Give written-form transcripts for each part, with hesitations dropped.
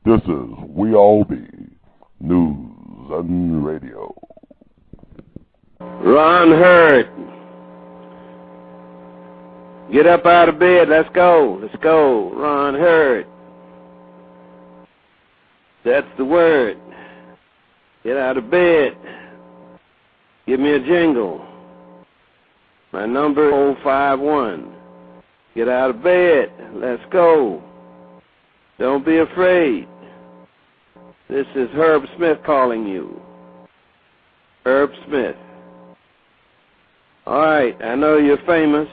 This is We All Be News and Radio. Ron Hurd. Get up out of bed. Let's go. Let's go. Ron Hurd. That's the word. Get out of bed. Give me a jingle. My number 051. Get out of bed. Let's go. Don't be afraid. This is Herb Smith calling you. Herb Smith. All right, I know you're famous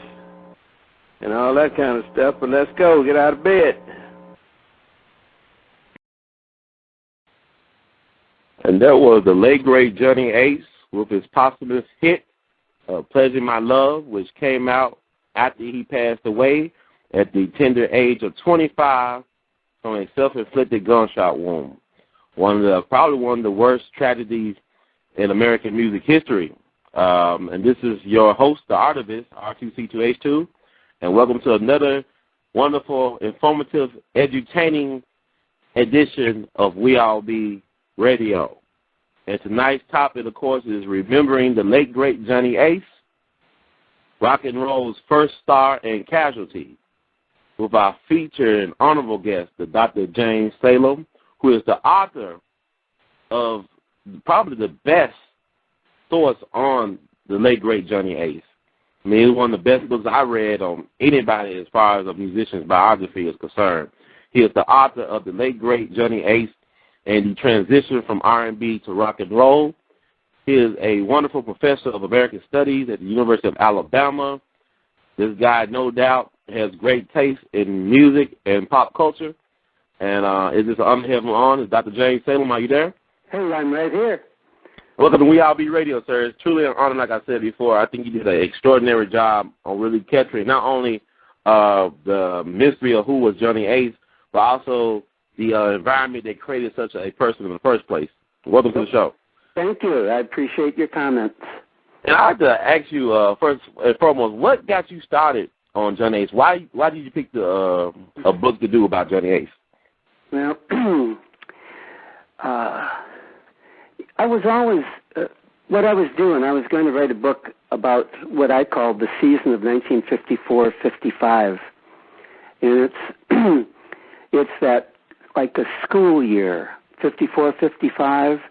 and all that kind of stuff, but let's go. Get out of bed. And that was the late, great Johnny Ace with his posthumous hit, Pleasure My Love, which came out after he passed away at the tender age of 25 from a self-inflicted gunshot wound. Probably one of the worst tragedies in American music history. And this is your host, the artivist, R2C2H2, and welcome to another wonderful, informative, edutaining edition of We All Be Radio. And tonight's topic, of course, is remembering the late, great Johnny Ace, rock and roll's first star and casualty, with our featured and honorable guest, the Dr. James Salem, who is the author of probably the best source on the late, great Johnny Ace. I mean, it's one of the best books I read on anybody as far as a musician's biography is concerned. He is the author of the late, great Johnny Ace and the transition from R&B to rock and roll. He is a wonderful professor of American Studies at the University of Alabama. This guy, no doubt, has great taste in music and pop culture. And it's just an honor to have him on. Is Dr. James Salem, are you there? Hey, I'm right here. Welcome to We All Be Radio, sir. It's truly an honor, like I said before. I think you did an extraordinary job on really capturing not only the mystery of who was Johnny Ace, but also the environment that created such a person in the first place. Welcome to the show. Thank you. I appreciate your comments. And I'd like to ask you, first and foremost, what got you started on Johnny Ace? Why did you pick a book to do about Johnny Ace? Well, I was always, what I was doing, I was going to write a book about what I called the season of 1954-55. And it's that, like the school year, 54-55,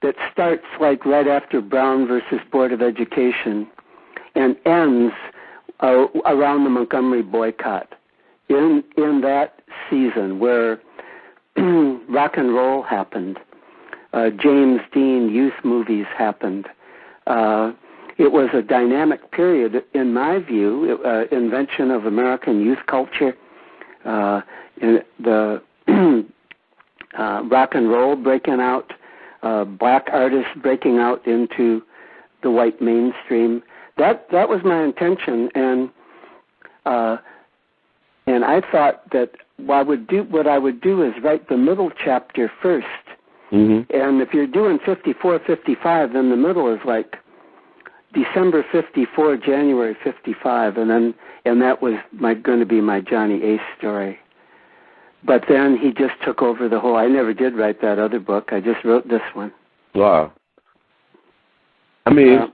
that starts like right after Brown versus Board of Education and ends around the Montgomery boycott. In that season where rock and roll happened, James Dean youth movies happened. It was a dynamic period, in my view, invention of American youth culture, the rock and roll breaking out, black artists breaking out into the white mainstream. That was my intention, and I thought that what I would do is write the middle chapter first. Mm-hmm. And if you're doing 54-55, then the middle is like December 54, January 55, and that was going to be my Johnny Ace story. But then he just took over the whole. I never did write that other book. I just wrote this one. Wow. I mean,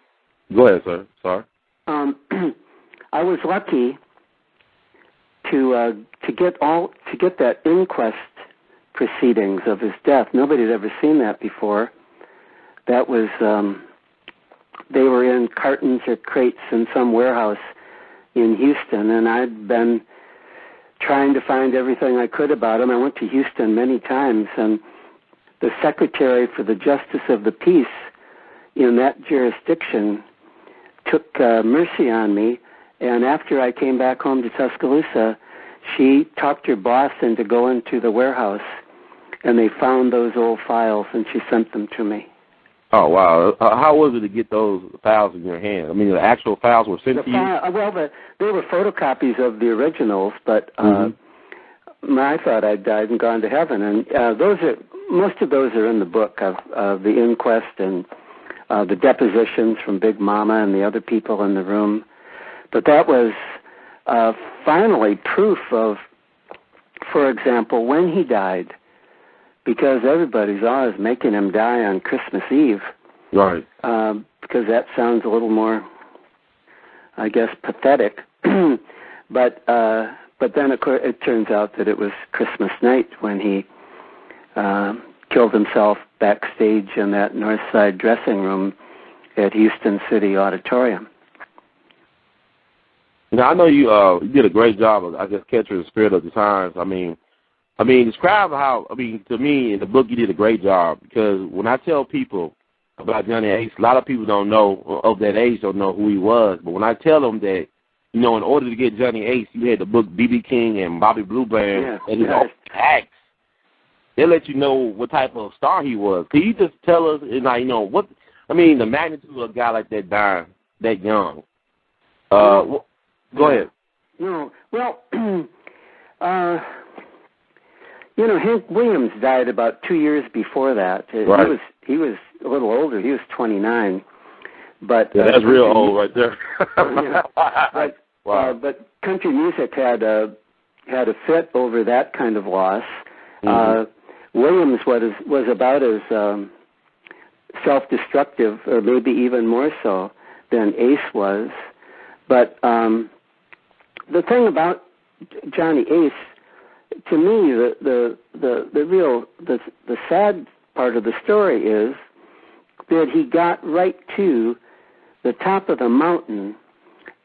go ahead, sir. Sorry. I was lucky to get that inquest proceedings of his death. Nobody had ever seen that before. That was they were in cartons or crates in some warehouse in Houston, and I'd been trying to find everything I could about him. I went to Houston many times, and the secretary for the Justice of the Peace in that jurisdiction took mercy on me, and after I came back home to Tuscaloosa, she talked her boss into going to the warehouse, and they found those old files, and she sent them to me. Oh, wow. How was it to get those files in your hand? I mean, the actual files were sent to you? Well, they were photocopies of the originals, but I thought I'd died and gone to heaven. And most of those are in the book of the inquest and the depositions from Big Mama and the other people in the room. But that was finally proof of for example, when he died, because everybody's always making him die on Christmas Eve. Right. Because that sounds a little more, I guess, pathetic. But then, of course, it turns out that it was Christmas night when he killed himself backstage in that North Side dressing room at Houston City Auditorium. Now, I know you did a great job of, I guess, capturing the spirit of the times. I mean, describe how, to me, in the book, you did a great job, because when I tell people about Johnny Ace, a lot of people don't know, of that age, don't know who he was. But when I tell them that, in order to get Johnny Ace, you had to book B.B. King and Bobby Blue Band and his own acts. They'll let you know what type of star he was. Can you just tell us, what, the magnitude of a guy like that dying that young? Go ahead. No, well, Hank Williams died about 2 years before that. Right. He was a little older. He was 29. But that's real old right there. But country music had a fit over that kind of loss. Mm-hmm. Williams was about as self-destructive, or maybe even more so, than Ace was. But the thing about Johnny Ace, to me, the sad part of the story is that he got right to the top of the mountain,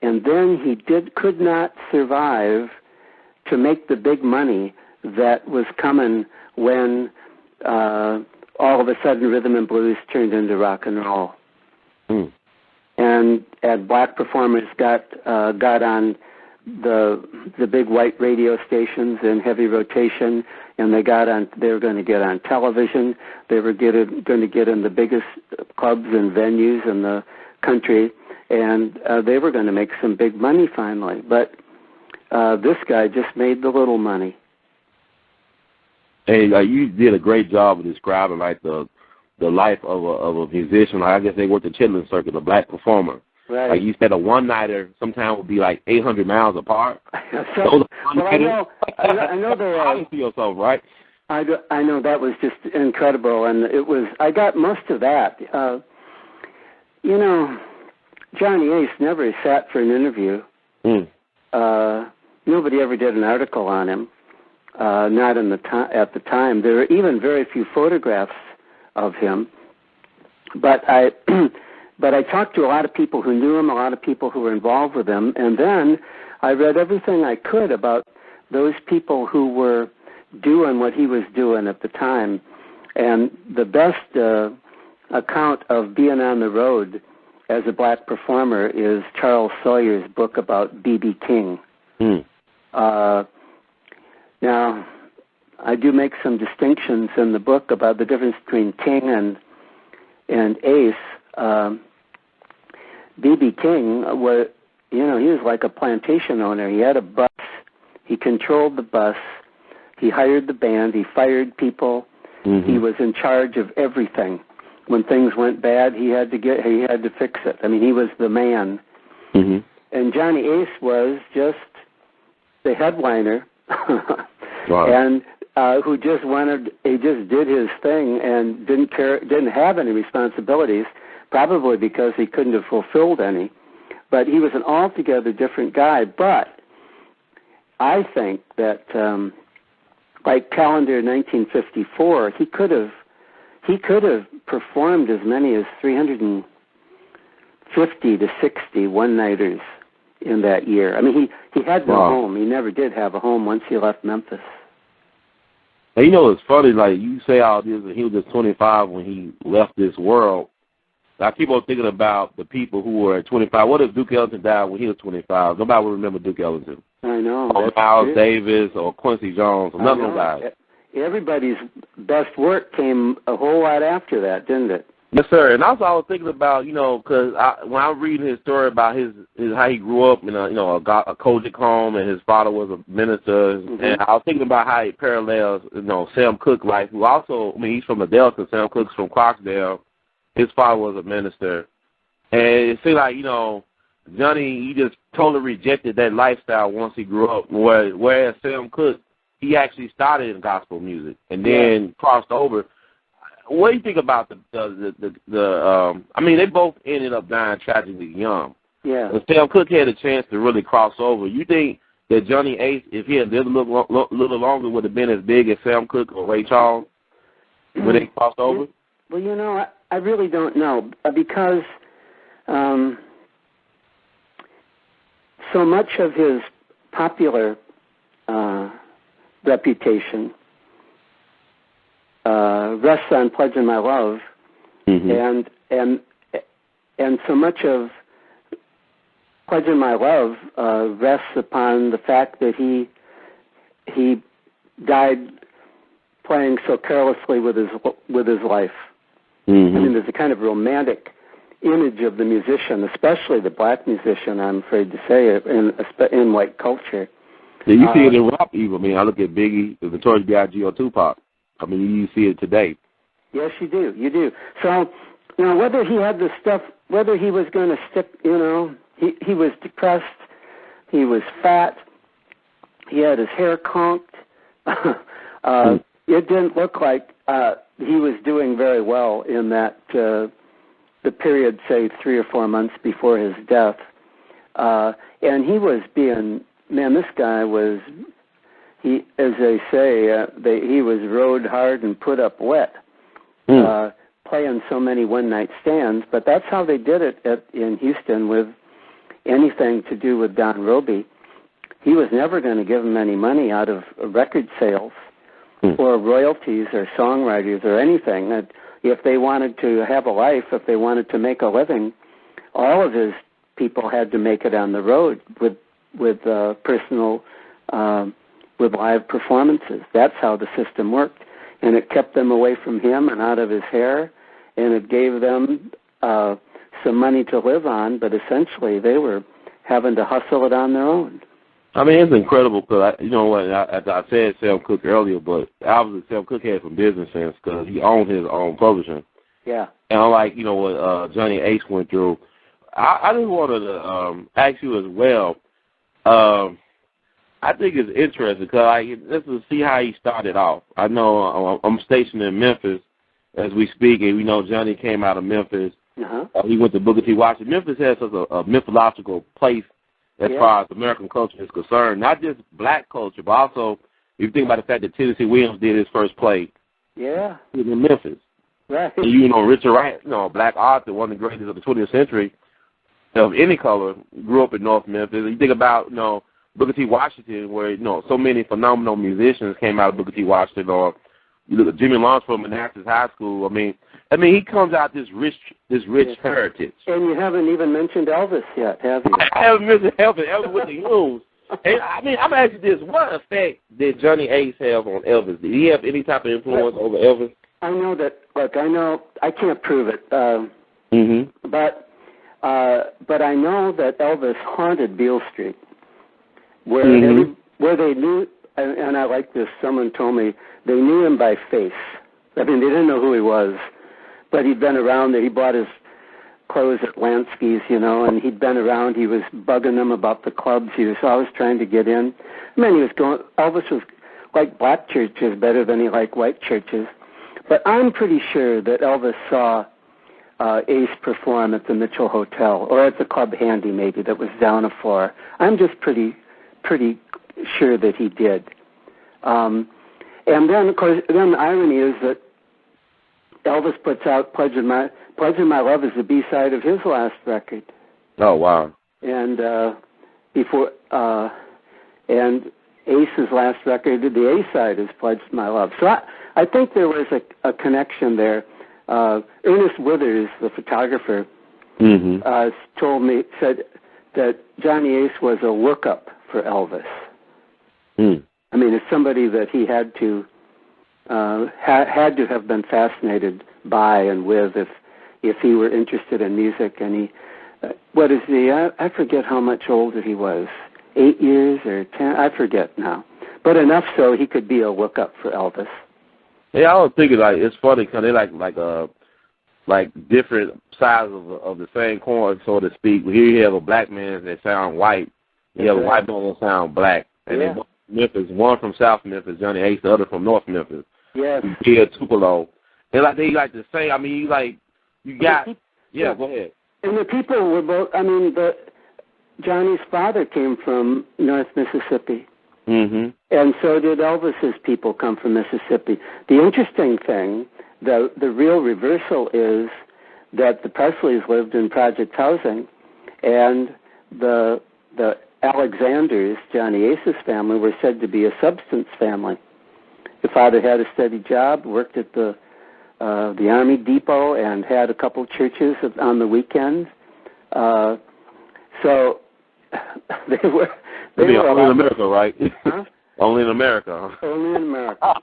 and then he could not survive to make the big money that was coming when all of a sudden rhythm and blues turned into rock and roll. Mm. And black performers got on the big white radio stations in heavy rotation, and they were going to get on television. They were going to get in the biggest clubs and venues in the country, and they were going to make some big money finally. But this guy just made the little money. Hey, you did a great job of describing the life of a musician. I guess they worked the Chitlin Circuit, a black performer. Right. Like you said, a one-nighter sometimes would be like 800 miles apart. I know there are. You yourself, right? I know that was just incredible, and I got most of that. Johnny Ace never sat for an interview. Mm. Nobody ever did an article on him. Not at the time. There were even very few photographs of him. But I talked to a lot of people who knew him, a lot of people who were involved with him, and then I read everything I could about those people who were doing what he was doing at the time. And the best account of being on the road as a black performer is Charles Sawyer's book about B.B. King. Mm. Now, I do make some distinctions in the book about the difference between King and Ace. B.B. King was, he was like a plantation owner. He had a bus. He controlled the bus. He hired the band. He fired people. Mm-hmm. He was in charge of everything. When things went bad, he had to fix it. He was the man. Mm-hmm. And Johnny Ace was just the headliner. Wow. And who just did his thing and didn't have any responsibilities, probably because he couldn't have fulfilled any. But he was an altogether different guy. But I think that, like calendar 1954, he could have performed as many as 350 to 60 one-nighters in that year. He had no home. He never did have a home once he left Memphis. And it's funny, like you say all this, and he was just 25 when he left this world. I keep on thinking about the people who were at 25. What if Duke Ellington died when he was 25? Nobody will remember Duke Ellington. I know. Or Miles Davis or Quincy Jones or none of those guys. Everybody's best work came a whole lot after that, didn't it? Yes, sir. And also I was thinking about, because when I was reading his story about his how he grew up in a Kojic home, and his father was a minister, mm-hmm. and I was thinking about how it parallels, Sam Cooke's life, who also, he's from the Delta. Sam Cooke's from Clarksdale. His father was a minister. And it seemed like, Johnny, he just totally rejected that lifestyle once he grew up, whereas Sam Cooke, he actually started in gospel music and then crossed over. What do you think about I mean, they both ended up dying tragically young. Yeah. And Sam Cooke had a chance to really cross over. You think that Johnny Ace, if he had lived a little longer, would have been as big as Sam Cooke or Ray Charles when they crossed over? Well, you know, I really don't know because so much of his popular reputation rests on "Pledging My Love," and so much of "Pledging My Love" rests upon the fact that he died playing so carelessly with his life. I mean, there's a kind of romantic image of the musician, especially the black musician, I'm afraid to say it, in white culture. Yeah, you see it in rap even. I mean, I look at Biggie, the Notorious B.I.G. or Tupac. I mean, you see it today. Yes, you do. You do. So, you know, whether he had the stuff, whether he was going to stick, you know, he was depressed, he was fat, he had his hair conked. It didn't look like he was doing very well in that the period, say, 3 or 4 months before his death. And he was being, man, this guy was, he, as they say, he was rode hard and put up wet, playing so many one-night stands. But that's how they did it in Houston with anything to do with Don Roby. He was never going to give him any money out of record sales or royalties or songwriters or anything. If they wanted to have a life, if they wanted to make a living, all of his people had to make it on the road with personal, with live performances. That's how the system worked. And it kept them away from him and out of his hair, and it gave them some money to live on, but essentially they were having to hustle it on their own. I mean, it's incredible because, you know what, I said Sam Cooke earlier, but obviously Sam Cooke had some business sense because he owned his own publishing. Yeah. And unlike, you know, what Johnny Ace went through, I just wanted to ask you as well. I think it's interesting because let's see how he started off. I know I'm stationed in Memphis as we speak, and we know Johnny came out of Memphis. He went to Booker T. Washington. Memphis has such a mythological place as far as American culture is concerned, not just black culture, but also if you think about the fact that Tennessee Williams did his first play in Memphis. Right. And you know, Richard Wright, you know, a black author, one of the greatest of the 20th century of any color, grew up in North Memphis. You think about, you know, Booker T. Washington, where, you know, so many phenomenal musicians came out of Booker T. Washington, or you look at Jimmy Lawrence from Manassas High School. I mean, he comes out this rich heritage. And you haven't even mentioned Elvis yet, have you? I haven't mentioned Elvis with the Hughes. And I mean, I'm asking this: what effect did Johnny Ace have on Elvis? Did he have any type of influence over Elvis? I know that. Look, I can't prove it. But I know that Elvis haunted Beale Street, where they knew. And I like this. Someone told me they knew him by face. I mean, they didn't know who he was, but he'd been around there. He bought his clothes at Lansky's, you know, and he'd been around. He was bugging them about the clubs. He was always trying to get in. I mean, Elvis was like black churches better than he liked white churches. But I'm pretty sure that Elvis saw Ace perform at the Mitchell Hotel or at the Club Handy, maybe, that was down a floor. I'm just pretty sure that he did. And then, of course, then the irony is that Elvis puts out Pledging My Love as the B-side of his last record. Oh, wow. And and Ace's last record, the A-side is Pledged My Love. So I think there was a connection there. Ernest Withers, the photographer, said that Johnny Ace was a lookup for Elvis. I mean, it's somebody that he had to have been fascinated by and with if he were interested in music. And he, I forget how much older he was, 8 years or 10, I forget now. But enough so he could be a lookup for Elvis. Yeah, I was thinking, like, it's funny because they're like different sides of the same coin, so to speak. Here you have a black man that sound white, you have a white man that sound black, and Memphis, one from South Memphis, Johnny Ace, the other from North Memphis. Yes. Yeah, Tupelo. And like they like to say, I mean, you got, yeah, go ahead. And the people were both, I mean, Johnny's father came from North Mississippi. Mm-hmm. And so did Elvis's people come from Mississippi. The interesting thing, the real reversal is that the Presleys lived in project housing, and the Alexanders, Johnny Ace's family, were said to be a substance family. The father had a steady job, worked at the Army Depot, and had a couple churches on the weekends. So they were only in America, right? Huh? Only in America. Only in America.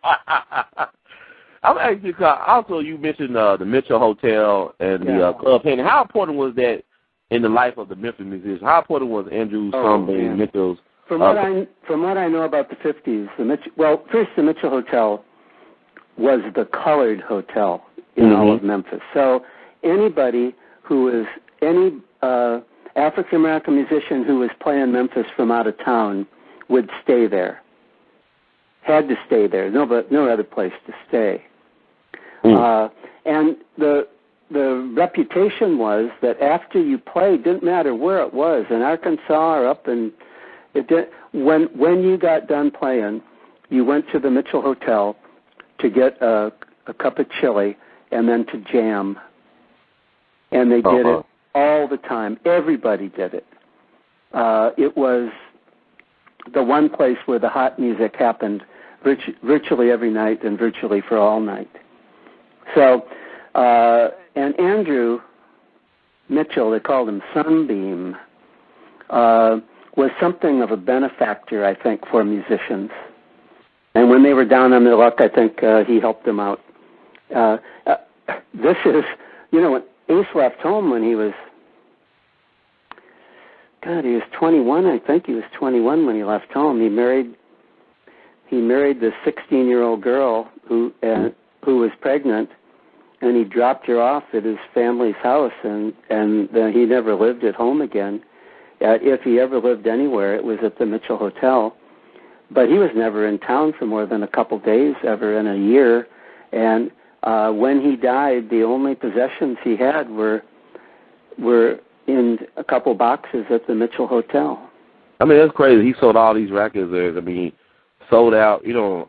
I'm actually also you mentioned the Mitchell Hotel and the Club Penny. How important was that in the life of the Memphis musicians? How important was Andrew Somebody Mitchell's? From what I know about the 50s, first the Mitchell Hotel was the colored hotel in all of Memphis. So anybody who was any African American musician who was playing Memphis from out of town would stay there. Had to stay there. No other place to stay. And the reputation was that after you played, didn't matter where it was, in Arkansas or up in, when you got done playing, you went to the Mitchell Hotel to get a cup of chili and then to jam. And they did it all the time. Everybody did it. It was the one place where the hot music happened virtually every night and virtually for all night. So, and Andrew Mitchell, they called him Sunbeam, was something of a benefactor, I think, for musicians. And when they were down on their luck, I think he helped them out. This is, when Ace left home when he was 21, I think. He was 21 when he left home. He married this 16-year-old girl who was pregnant, and he dropped her off at his family's house, and he never lived at home again. If he ever lived anywhere, it was at the Mitchell Hotel. But he was never in town for more than a couple days ever in a year. And when he died, the only possessions he had were in a couple boxes at the Mitchell Hotel. I mean, that's crazy. He sold all these records there. I mean, sold out,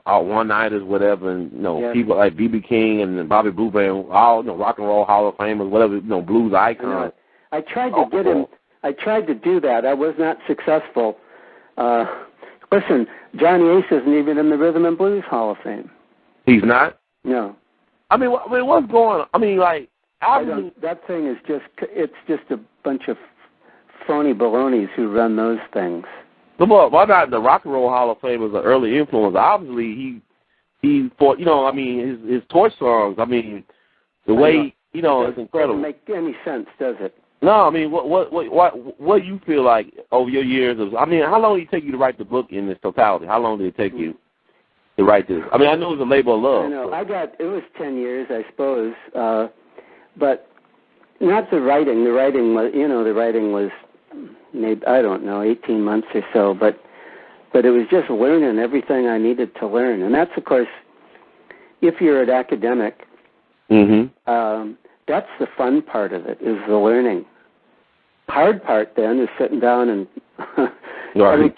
out one-nighters, whatever, and, people like B.B. King and Bobby Blue Band, all, Rock and Roll Hall of Famers, whatever, blues icons. I tried to get him. I tried to do that. I was not successful. Listen, Johnny Ace isn't even in the Rhythm and Blues Hall of Fame. He's not? No. I mean, what's going on? I mean, that thing is it's just a bunch of phony balonies who run those things. But why not the Rock and Roll Hall of Fame was an early influence? Obviously, he fought, his torch songs, the way, it's incredible. Doesn't make any sense, does it? No, I mean, what do you feel like over your years of, how long did it take you to write the book in its totality? How long did it take you to write this? I know it was a labor of love. I know. It was 10 years, I suppose, but not the writing. The writing was, maybe, I don't know, 18 months or so, but it was just learning everything I needed to learn. And that's, of course, if you're an academic, that's the fun part of it, is the learning. Hard part, then, is sitting down and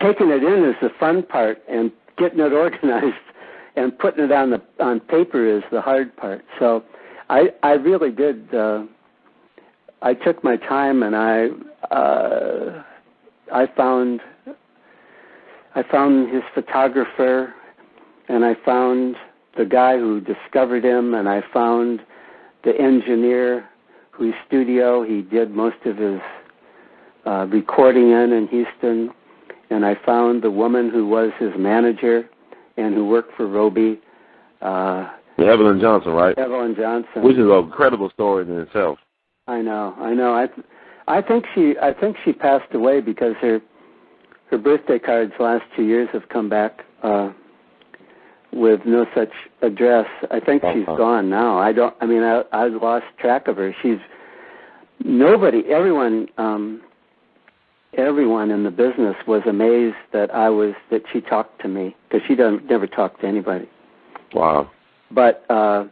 taking it in is the fun part, and getting it organized and putting it on paper is the hard part. So I really did. I took my time, and I found his photographer, and I found the guy who discovered him, and I found the engineer whose studio he did most of his recording in Houston, and I found the woman who was his manager and who worked for Roby. Evelyn Johnson, right? Evelyn Johnson, which is an incredible story in itself. I know. I think she passed away because her birthday cards the last 2 years have come back with no such address. I think she's gone now. I lost track of her. Everyone everyone in the business was amazed that she talked to me, because she never talked to anybody. Wow. But I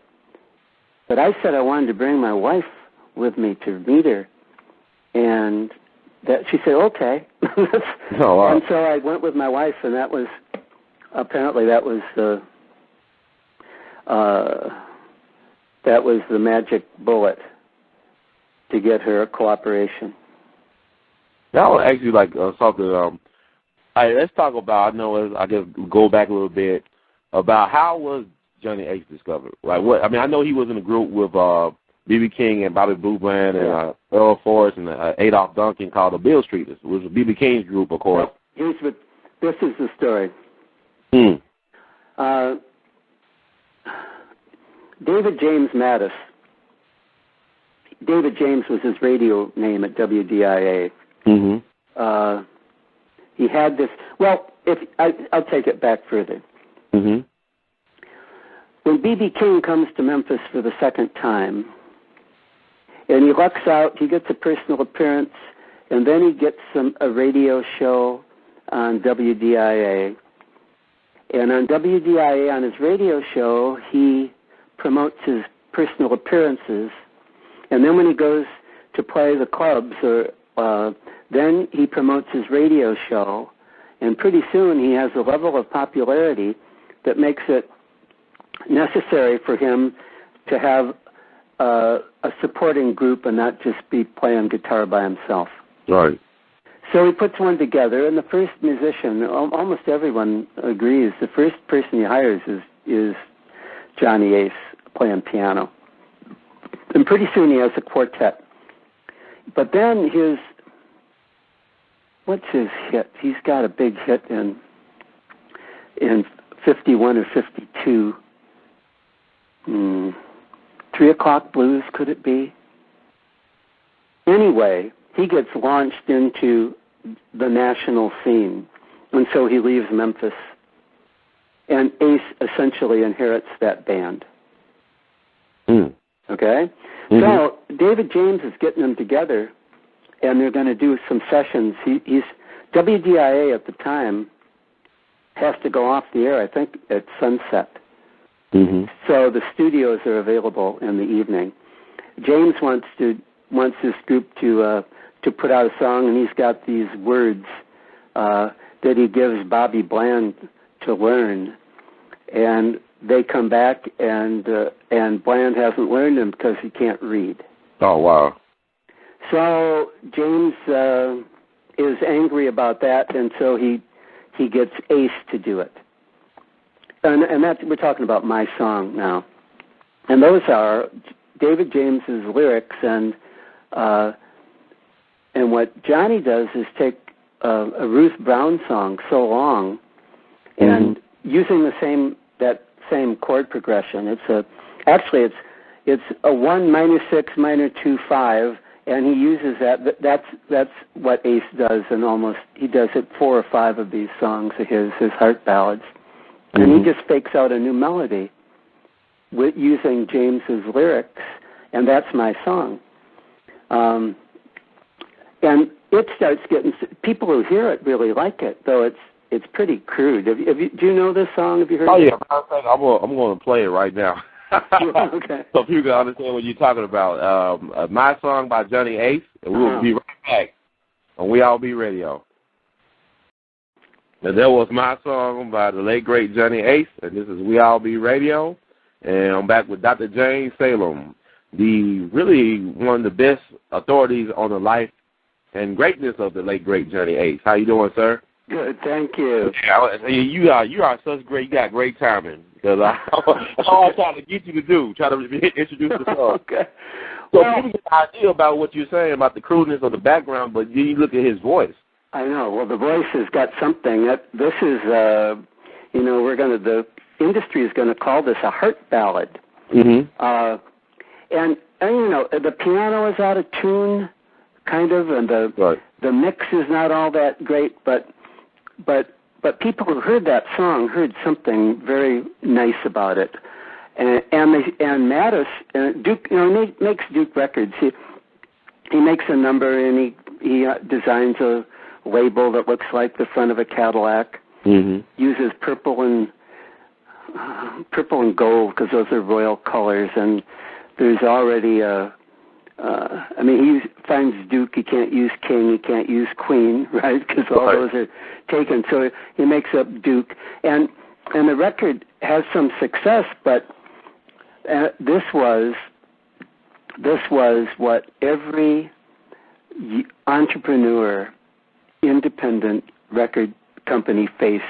said I wanted to bring my wife with me to meet her, and that she said okay. Oh, wow. And so I went with my wife, and that was the magic bullet to get her cooperation. That was actually like something. Let's talk about. I guess go back a little bit about how was Johnny Ace discovered. Like what? I mean, I know he was in a group with B.B. King and Bobby Blue Bland and Earl Forrest and Adolph Duncan called the Bill Streeters. It was B.B. King's group, of course. Well, this is the story. David James Mattis. David James was his radio name at WDIA. Mm-hmm. He had this. Well, I'll take it back further. Mm-hmm. When B.B. King comes to Memphis for the second time, and he lucks out, he gets a personal appearance, and then he gets a radio show on WDIA. And on WDIA, on his radio show, he promotes his personal appearances. And then when he goes to play the clubs, then he promotes his radio show. And pretty soon he has a level of popularity that makes it necessary for him to have a supporting group and not just be playing guitar by himself. Right. So he puts one together, and the first musician, almost everyone agrees, the first person he hires is Johnny Ace playing piano. And pretty soon he has a quartet. But then what's his hit? He's got a big hit in 51 or 52. 3 O'Clock Blues, could it be? Anyway, he gets launched into the national scene, and so he leaves Memphis. And Ace essentially inherits that band. Okay? Mm-hmm. So David James is getting them together, and they're going to do some sessions. He's WDIA at the time has to go off the air, I think, at sunset. Mm-hmm. So the studios are available in the evening. James wants his group to put out a song, and he's got these words that he gives Bobby Bland to learn, and they come back, and Bland hasn't learned them because he can't read. Oh, wow. So James is angry about that, and so he gets Ace to do it. And that's, we're talking about My Song now. And those are David James's lyrics, and what Johnny does is take a Ruth Brown song, So Long, and using that same chord progression. It's a 1 minor 6 minor 2 5, and he uses that. That's what Ace does, and he does it 4 or 5 of these songs of his heart ballads. And he just fakes out a new melody using James's lyrics, and that's My Song. And it starts getting, people who hear it really like it, though it's pretty crude. Do you know this song? Have you heard it? Oh, yeah. I'm going to play it right now. Okay. So people can understand what you're talking about. My Song by Johnny Ace, and we'll be right back on We All Be Radio. And that was My Song by the late, great Johnny Ace, and this is We All Be Radio. And I'm back with Dr. James Salem, one of the best authorities on the life and greatness of the late, great Johnny Ace. How you doing, sir? Good, thank you. Yeah, you are such great. You got great timing, because that's all I'm trying to get you to do. Try to introduce the song. Okay. So people get an idea about what you're saying about the crudeness of the background, but you look at his voice. I know. Well, the voice has got something. This is, the industry is going to call this a heart ballad. Mm-hmm. And the piano is out of tune, kind of, and the mix is not all that great, but people who heard that song heard something very nice about it. And Mattis, Duke, makes Duke records. He makes a number, and he designs a label that looks like the front of a Cadillac. Uses purple and gold because those are royal colors, and there's already he finds Duke, he can't use King, he can't use Queen, right? Because all those are taken. So he makes up Duke, and the record has some success, but this was what every entrepreneur, independent record company faced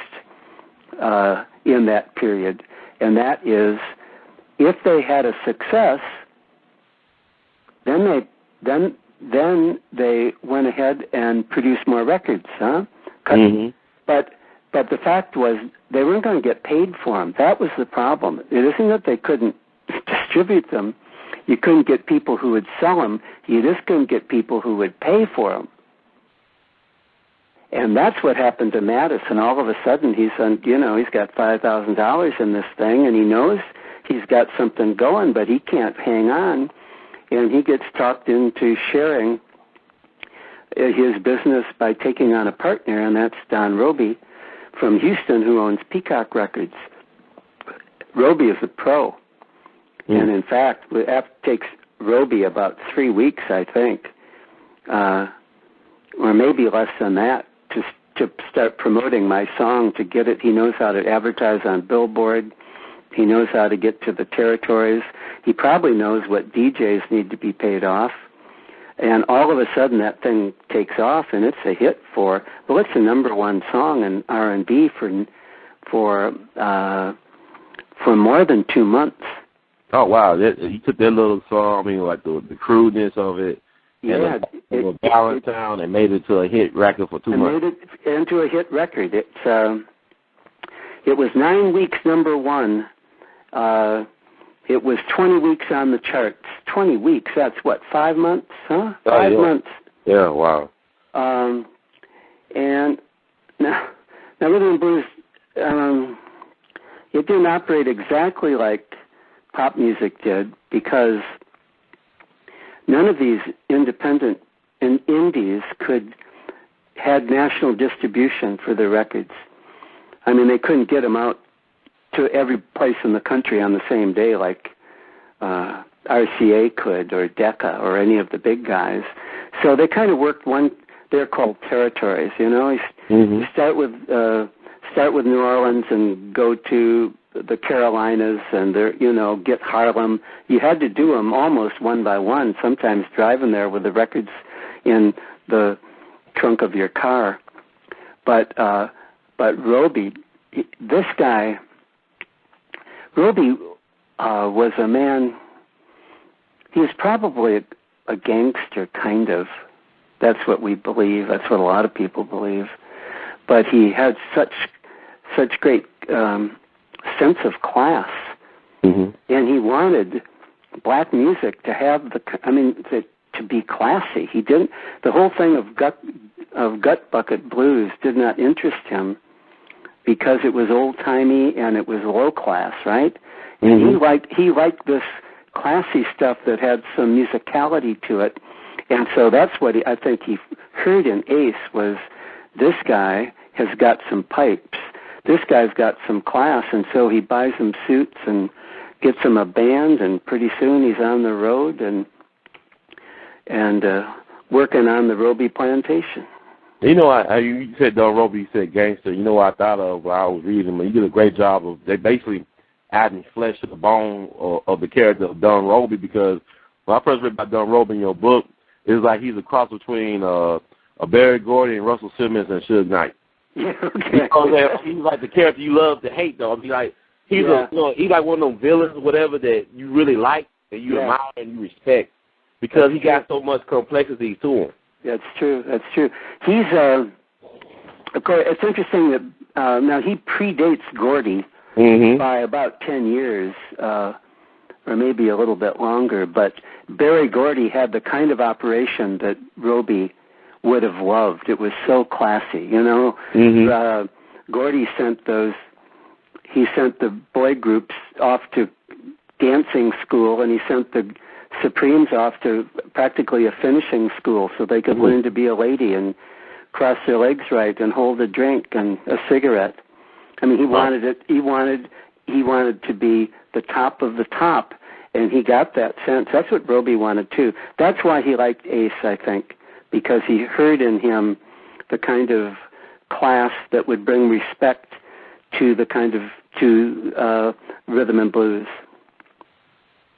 in that period, and that is, if they had a success, then they went ahead and produced more records, huh? But the fact was they weren't going to get paid for them. That was the problem. It isn't that they couldn't distribute them. You couldn't get people who would sell them. You just couldn't get people who would pay for them. And that's what happened to Madison. All of a sudden, he's got $5,000 in this thing, and he knows he's got something going, but he can't hang on. And he gets talked into sharing his business by taking on a partner, and that's Don Roby from Houston, who owns Peacock Records. Roby is a pro. And in fact, it takes Roby about 3 weeks, I think, or maybe less than that, to start promoting my song, to get it. He knows how to advertise on Billboard. He knows how to get to the territories. He probably knows what DJs need to be paid off. And all of a sudden that thing takes off, and it's a hit it's the number one song in R&B for more than 2 months. Oh, wow. He took that little song, like the crudeness of it, yeah, and Valentine, and made it to a hit record for 2 months. Made it into a hit record. It was 9 weeks number one. It was 20 weeks on the charts. 20 weeks, that's what, 5 months, huh? 5 months. Yeah, wow. And now Rhythm and Blues, it didn't operate exactly like pop music did, because none of these independent and indies had national distribution for their records. They couldn't get them out to every place in the country on the same day like RCA could, or Decca, or any of the big guys. So they kind of worked they're called territories, You start with New Orleans and go to the Carolinas and get Harlem. You had to do them almost one by one, sometimes driving there with the records in the trunk of your car. But Roby, Roby was a man. He was probably a gangster, kind of. That's what we believe. That's what a lot of people believe. But he had such great sense of class, and he wanted black music to have to be classy. He didn't. The whole thing of gut bucket blues did not interest him, because it was old timey and it was low class, right? And he liked this classy stuff that had some musicality to it, and so that's what I think he heard in Ace was, this guy has got some pipes. This guy's got some class, and so he buys him suits and gets him a band, and pretty soon he's on the road and working on the Roby plantation. You said Don Roby, you said gangster. What I thought of while I was reading him? You did a great job of they basically adding flesh to the bone of the character of Don Roby, because when I first read about Don Roby in your book, it's like he's a cross between a Barry Gordy and Russell Simmons and Suge Knight. Yeah, okay. He's like the character you love to hate, though. He's like he's like one of those villains or whatever that you really like and you admire and you respect, because he got so much complexity to him. That's true. He's of course, it's interesting that now he predates Gordy by about 10 years, or maybe a little bit longer. But Barry Gordy had the kind of operation that Roby would have loved. It was so classy, Gordy sent the boy groups off to dancing school, and he sent the Supremes off to practically a finishing school so they could learn to be a lady. And cross their legs right and hold a drink and a cigarette. I mean, he wanted it. He wanted to be the top of the top, and he got that sense. That's what Roby wanted too. That's why he liked Ace, I think, because he heard in him the kind of class that would bring respect to the kind of rhythm and blues.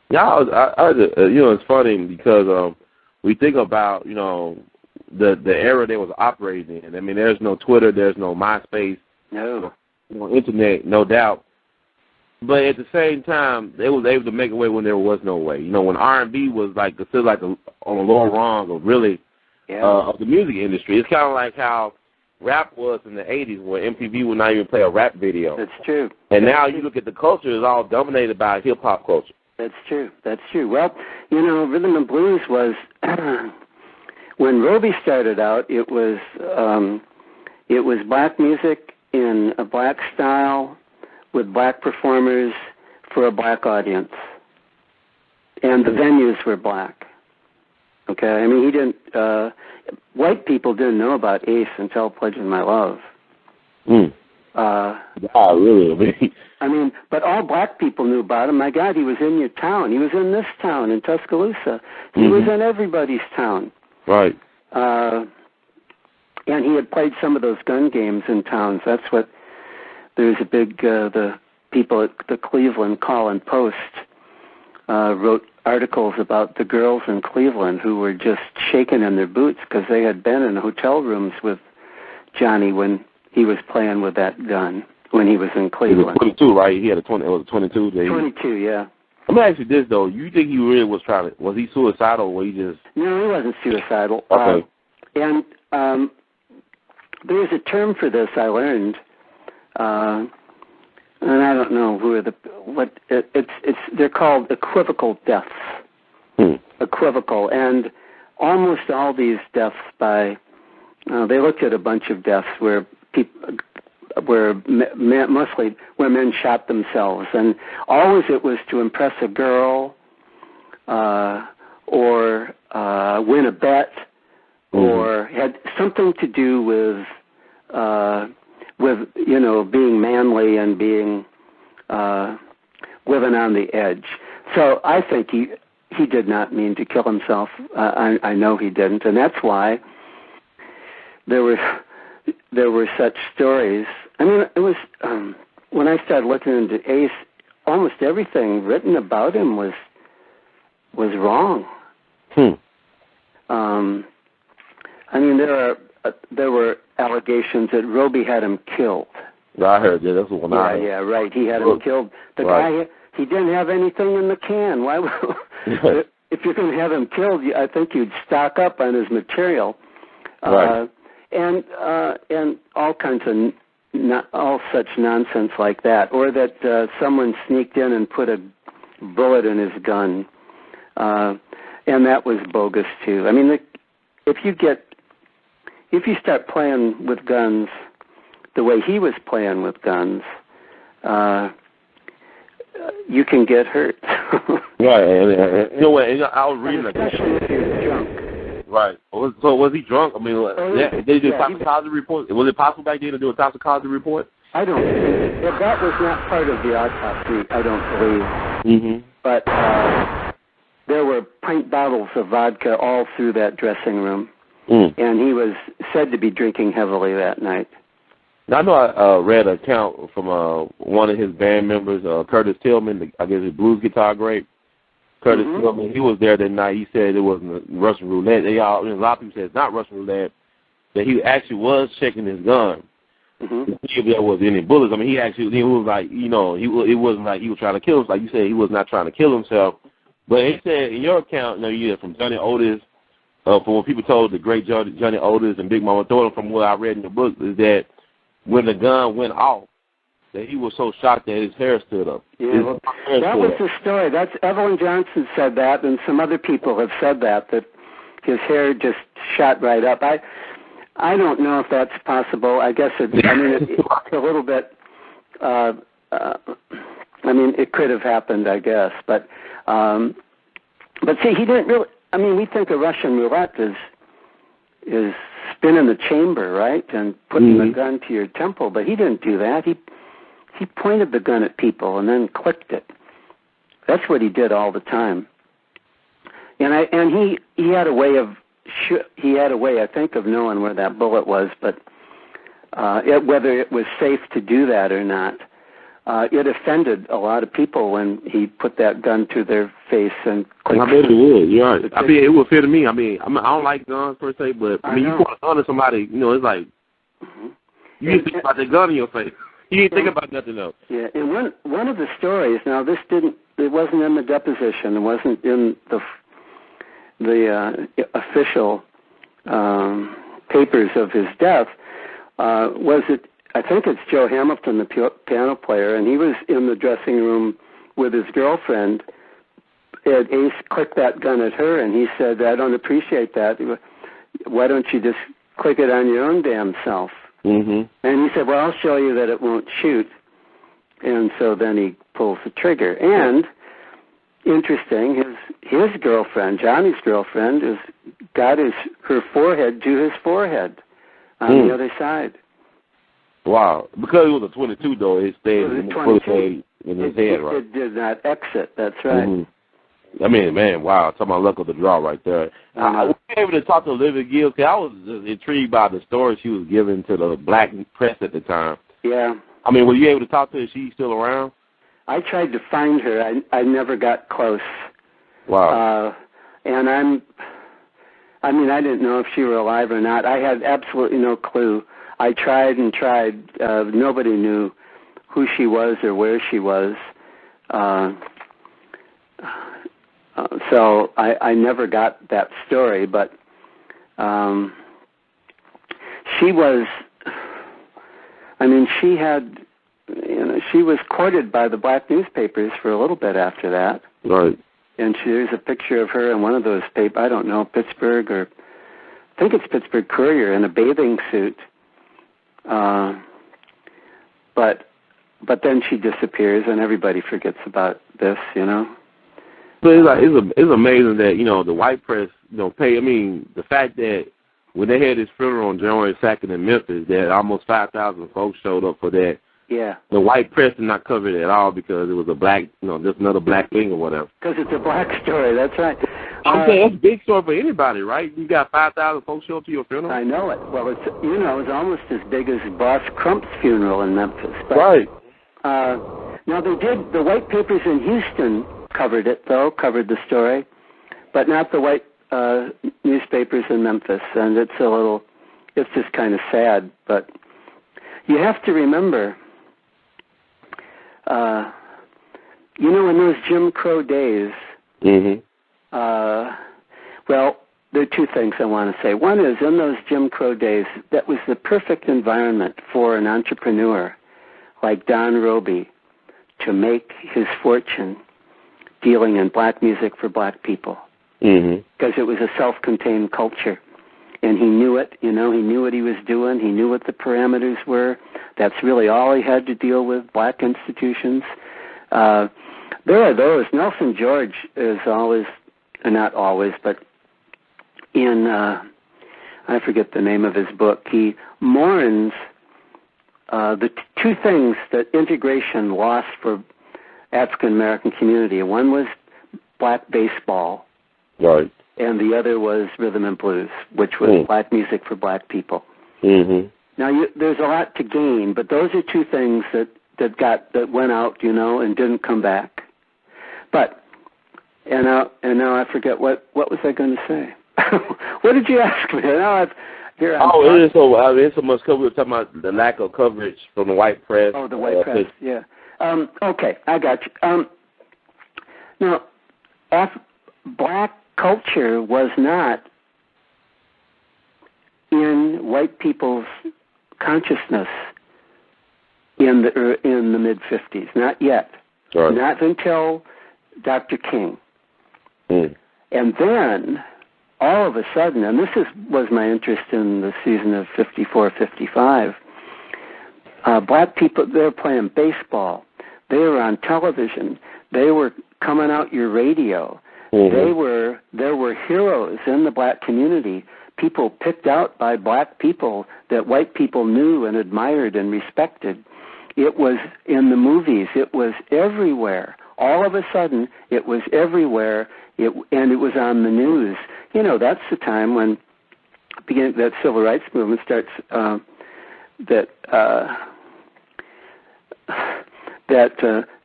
Yeah, it's funny because we think about the era they was operating in. I mean, there's no Twitter, there's no MySpace, no internet, no doubt. But at the same time, they was able to make a way when there was no way. When R&B was considered on a lower rung of really of the music industry. It's kind of like how rap was in the 80s where MTV would not even play a rap video. That's true. And now you look at the culture, it's all dominated by hip-hop culture. That's true. Well, rhythm and blues was, when Roby started out, it was black music in a black style with black performers for a black audience. And the venues were black. Okay? I mean, he didn't, white people didn't know about Ace until Pledging My Love. Really? I mean, but all black people knew about him. My God, he was in your town. He was in this town, in Tuscaloosa. He was in everybody's town. Right. And he had played some of those gun games in towns. That's what, there's a big, the people at the Cleveland Call-and-Post wrote articles about the girls in Cleveland who were just shaking in their boots because they had been in hotel rooms with Johnny when he was playing with that gun when he was in Cleveland. He was 22, right? He had a 22. 22, yeah. Let me ask you this, though. You think he really was was he suicidal or was he just... No, he wasn't suicidal. Okay. And there's a term for this I learned, and I don't know they're called equivocal deaths. Equivocal. And almost all these deaths they looked at a bunch of deaths where mostly where men shot themselves, and always it was to impress a girl, or win a bet, or had something to do with being manly and being living on the edge. So I think he did not mean to kill himself. I know he didn't, and that's why there were such stories. I mean, it was when I started looking into Ace, almost everything written about him was wrong. I mean, there were allegations that Roby had him killed. I heard that. That's the one I heard. Yeah, right. He had him killed. The guy, he didn't have anything in the can. Why? If you're going to have him killed, I think you'd stock up on his material. Right. And all kinds of all such nonsense like that, or that someone sneaked in and put a bullet in his gun, and that was bogus too. I mean, if you start playing with guns the way he was playing with guns, you can get hurt. Right, and you know what? I was reading especially if you're drunk. Right. So was he drunk? I mean, they did a toxicology report. Was it possible back then to do a toxicology report? I don't think that was not part of the autopsy. I don't believe. But there were pint bottles of vodka all through that dressing room, and he was said to be drinking heavily that night. Now, I know I read an account from one of his band members, Curtis Tillman, I guess his blues guitar great. Curtis Tillman, he was there that night. He said it wasn't Russian roulette. A lot of people said it's not Russian roulette. That he actually was checking his gun to see if there was any bullets. I mean, he was like, it wasn't like he was trying to kill himself. Like you said, he was not trying to kill himself. But he said in your account, you had from Johnny Otis, from what people told the great Johnny Otis and Big Mama Thornton, from what I read in your book, is that when the gun went off, that he was so shocked that his hair stood up. Yeah, that was the story. That's Evelyn Johnson said that, and some other people have said that his hair just shot right up. I don't know if that's possible. I guess it's a little bit. It could have happened, I guess, but see, he didn't really. I mean, we think of Russian roulette is spinning the chamber, right, and putting the gun to your temple. But he didn't do that. He pointed the gun at people and then clicked it. That's what he did all the time. And he had a way of I think, of knowing where that bullet was, but whether it was safe to do that or not. It offended a lot of people when he put that gun to their face and clicked. I bet it would. You're right. I mean, it would fit me. I mean, I don't like guns per se, but I mean, you point a gun at somebody, you know, it's like you didn't think about the gun in your face. You didn't think about nothing else. Yeah, and one of the stories. Now, it wasn't in the deposition. It wasn't in the official papers of his death. Was it? I think it's Joe Hamilton, the piano player, and he was in the dressing room with his girlfriend. And Ace clicked that gun at her, and he said, "I don't appreciate that. Why don't you just click it on your own damn self?" Mm-hmm. And he said, "Well, I'll show you that it won't shoot." And so then he pulls the trigger. And interesting, his girlfriend, Johnny's girlfriend, got her forehead to his forehead on the other side. Wow. Because it was a 22, though, it stayed in his head, right? It did not exit. That's right. Mm-hmm. I mean, man, wow. Talking about luck of the draw right there. I was able to talk to Olivia Gill, because I was just intrigued by the story she was giving to the black press at the time. Yeah. I mean, were you able to talk to her? Is she still around? I tried to find her. I never got close. Wow. And I didn't know if she were alive or not. I had absolutely no clue. I tried and tried. Nobody knew who she was or where she was. So I never got that story, but she was, she was courted by the black newspapers for a little bit after that. Right. And there's a picture of her in one of those papers, I don't know, Pittsburgh, or I think it's Pittsburgh Courier, in a bathing suit. But then she disappears, and everybody forgets about this, you know. But it's amazing that, you know, the white press, you know, the fact that when they had this funeral on January 2nd in Memphis, that almost 5,000 folks showed up for that. Yeah. The white press did not cover it at all because it was a black, you know, just another black thing or whatever. Because it's a black story, that's right. I'm saying that's a big story for anybody, right? You got 5,000 folks show up to your funeral. I know it. Well, it's almost as big as Boss Crump's funeral in Memphis. But, right. Now the white papers in Houston covered the story, but not the white newspapers in Memphis, and it's just kind of sad. But you have to remember, in those Jim Crow days, well, there are two things I want to say. One is, in those Jim Crow days, that was the perfect environment for an entrepreneur like Don Roby to make his fortune dealing in black music for black people. Because it was a self-contained culture. And he knew it, he knew what he was doing. He knew what the parameters were. That's really all he had to deal with, black institutions. There are those. Nelson George is always, not always, but in, I forget the name of his book, he mourns the two things that integration lost for African-American community. One was black baseball. Right. And the other was rhythm and blues, which was black music for black people. Now, there's a lot to gain, but those are two things that went out, and didn't come back. But and now I forget what was I going to say? What did you ask me? Now it is so much coverage. We're talking about the lack of coverage from the white press. Oh, the white press. Yeah. Okay, I got you. Now, black culture was not in white people's consciousness in the mid-50s. Not yet. Right. Not until Dr. King. And then, all of a sudden, and this was my interest in the season of 54, 55, black people, they were playing baseball. They were on television. They were coming out your radio. There were heroes in the black community people picked out by black people that white people knew and admired and respected. It was in the movies. It was everywhere. All of a sudden, it was everywhere, and it was on the news. You know, that's the time when that civil rights movement starts,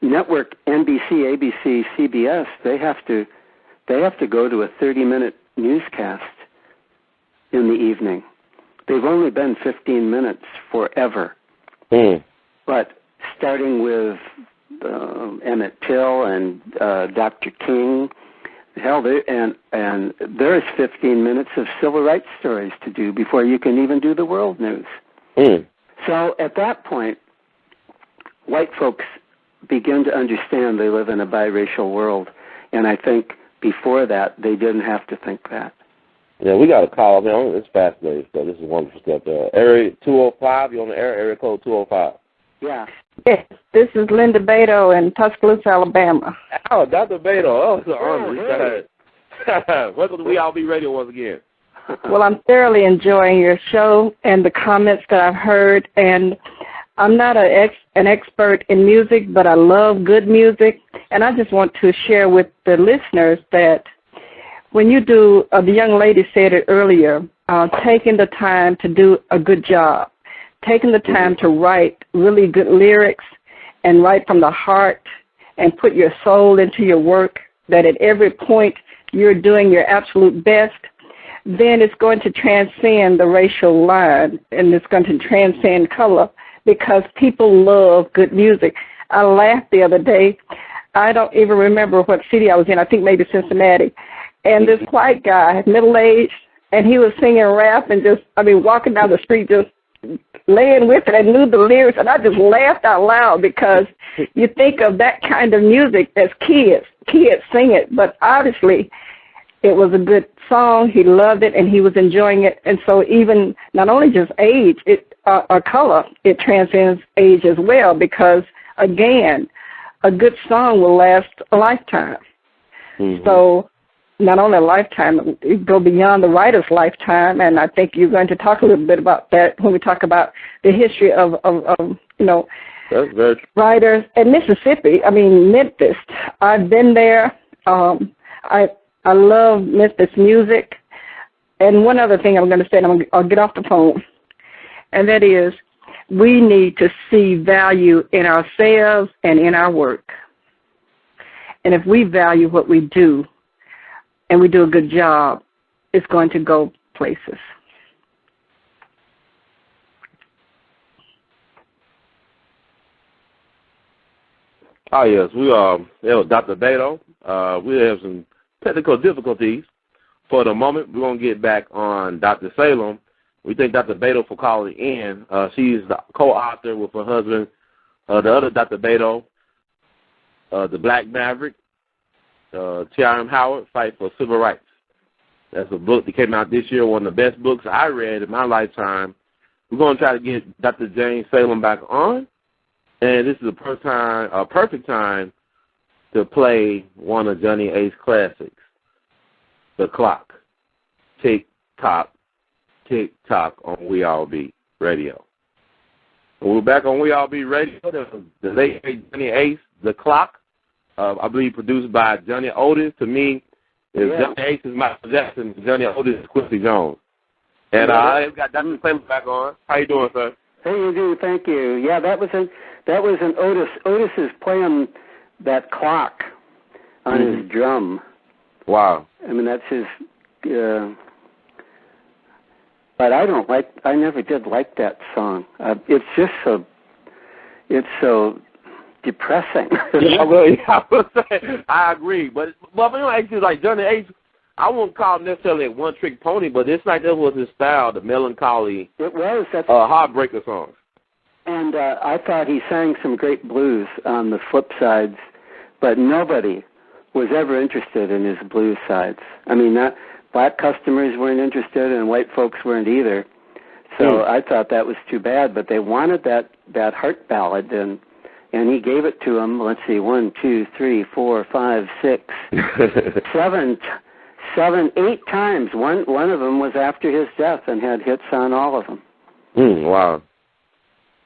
network NBC, ABC, CBS, they have to go to a 30-minute newscast in the evening. They've only been 15 minutes forever. But starting with Emmett Till and Dr. King, hell, and there's 15 minutes of civil rights stories to do before you can even do the world news. So at that point, white folks begin to understand they live in a biracial world, and I think before that they didn't have to think that. Yeah, we got a call. Man, it's fascinating stuff. This is wonderful stuff. Area 205, you're on the area code 205. Yeah. Yes, this is Linda Beto in Tuscaloosa, Alabama. Oh, Dr. Beto. Oh, it's an honor. Hey. Welcome to We All Be Radio once again. Well, I'm thoroughly enjoying your show and the comments that I've heard, and I'm not an expert in music, but I love good music, and I just want to share with the listeners that when you do, the young lady said it earlier, taking the time to do a good job, taking the time to write really good lyrics and write from the heart and put your soul into your work, that at every point you're doing your absolute best, then it's going to transcend the racial line and it's going to transcend color because people love good music. I laughed the other day. I don't even remember what city I was in. I think maybe Cincinnati. And this white guy, middle-aged, and he was singing rap and walking down the street just laying with it. I knew the lyrics, and I just laughed out loud because you think of that kind of music as kids sing it, but obviously it was a good song. He loved it, and he was enjoying it. And so even not only just age or color, it transcends age as well because, again, a good song will last a lifetime. So not only a lifetime, it go beyond the writer's lifetime, and I think you're going to talk a little bit about that when we talk about the history of That's very true. Writers. In Mississippi, Memphis, I've been there. I love Memphis music. And one other thing I'm going to say, and I'll get off the phone, and that is we need to see value in ourselves and in our work. And if we value what we do and we do a good job, it's going to go places. Oh, yes. Dr. Beto. We have some technical difficulties for the moment. We're going to get back on Dr. Salem. We thank Dr. Beto for calling in. She's the co-author with her husband, the other Dr. Beto, The Black Maverick, T.R.M. Howard, Fight for Civil Rights. That's a book that came out this year, one of the best books I read in my lifetime. We're going to try to get Dr. James Salem back on, and this is a perfect time to play one of Johnny Ace classics, The Clock. Tick-tock, tick-tock on We All Be Radio. And we're back on We All Be Radio. The late Johnny Ace, The Clock. I believe produced by Johnny Otis. To me, Johnny Ace is Michael Jackson. Johnny Otis is Quincy Jones. And I've got Dr. Salem back on. How you doing, sir? How you doing? Thank you. Yeah, that was an Otis. Otis is playing that clock on his drum. Wow. That's his. But I never did like that song. It's just so. It's so depressing. I agree. But actually, like Johnny Ace, I wouldn't call him necessarily a one-trick pony, but it's like that was his style, the melancholy, it was heartbreaker songs. And I thought he sang some great blues on the flip sides, but nobody was ever interested in his blues sides. Black customers weren't interested, and white folks weren't either. So I thought that was too bad. But they wanted that heart ballad, and he gave it to them. Let's see, 1, 2, 3, 4, 5, 6, 7, 8 times. One of them was after his death and had hits on all of them. Wow.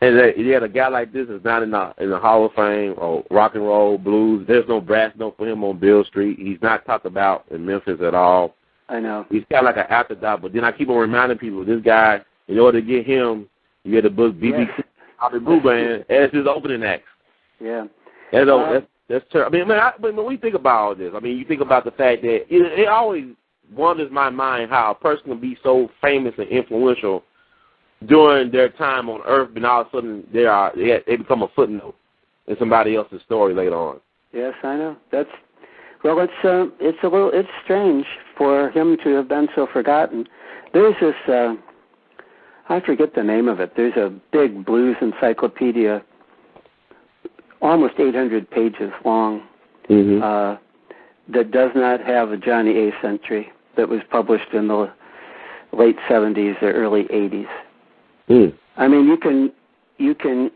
And yet a guy like this is not in the Hall of Fame or rock and roll, blues. There's no brass note for him on Bill Street. He's not talked about in Memphis at all. I know. He's kind of like an afterthought. But then I keep on reminding people, this guy, in order to get him, you had to book B.B. King out the Blue Band as his opening act. Yeah. That's terrible. When we think about all this, you think about the fact that it always wonders my mind how a person can be so famous and influential during their time on Earth, but all of a sudden they become a footnote in somebody else's story later on. Yes, I know. It's strange for him to have been so forgotten. There's this I forget the name of it. There's a big blues encyclopedia, almost 800 pages long, that does not have a Johnny Ace entry, that was published in the late 70s or early 80s. You can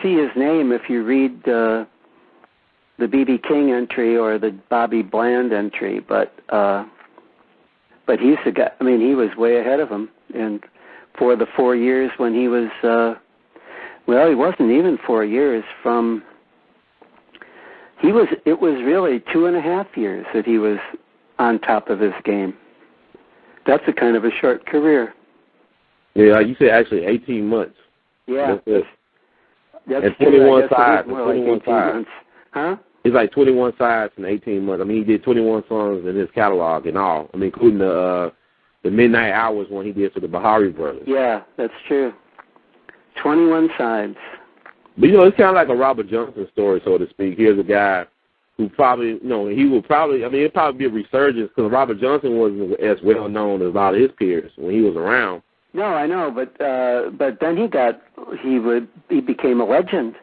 see his name if you read the B.B. King entry or the Bobby Bland entry, but he's the guy. He was way ahead of him, and for the 4 years when he was, he wasn't even 4 years from. It was really 2.5 years that he was on top of his game. That's a kind of a short career. Yeah, you said actually 18 months. Yeah. That's and 21 sides. More like 18 months. Huh? It's like 21 sides in 18 months. He did 21 songs in his catalog and all. Including the Midnight Hours one he did for the Bahari Brothers. Yeah, that's true. 21 sides. But, it's kind of like a Robert Johnson story, so to speak. Here's a guy who probably, it'd probably be a resurgence because Robert Johnson wasn't as well known as a lot of his peers when he was around. No, I know, but then he became a legend,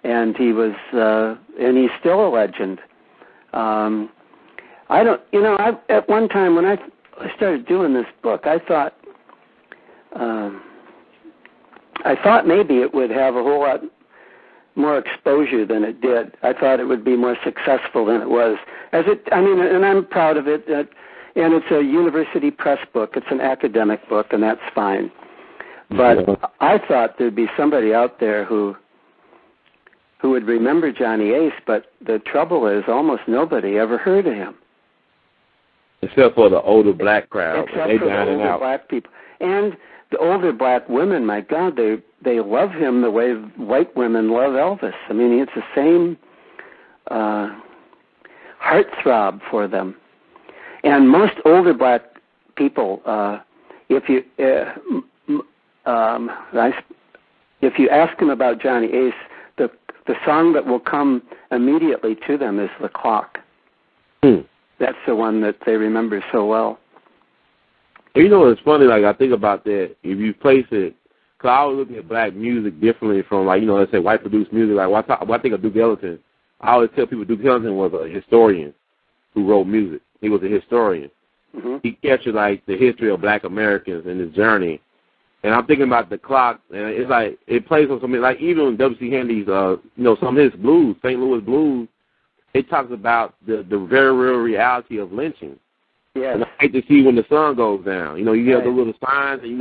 and and he's still a legend. At one time when I started doing this book, I thought maybe it would have a whole lot more exposure than it did. I thought it would be more successful than it was. And I'm proud of it. And it's a university press book. It's an academic book, and that's fine. But I thought there'd be somebody out there who would remember Johnny Ace, but the trouble is almost nobody ever heard of him. Except for the older black crowd. Except for the older black people. And the older black women, my God, they love him the way white women love Elvis. It's the same heartthrob for them. And most older black people, if you ask them about Johnny Ace, the song that will come immediately to them is The Clock. That's the one that they remember so well. It's funny, I think about that. If you place it, because I was looking at black music differently from, let's say white-produced music. When I think of Duke Ellington, I always tell people Duke Ellington was a historian who wrote music. He was a historian. He captured, the history of black Americans in his journey. And I'm thinking about The Clock, and it's it plays on something, even W.C. Handy's, some of his blues, St. Louis blues, it talks about the very real reality of lynching. Yeah. And I hate to see when the sun goes down. You get those little signs, and,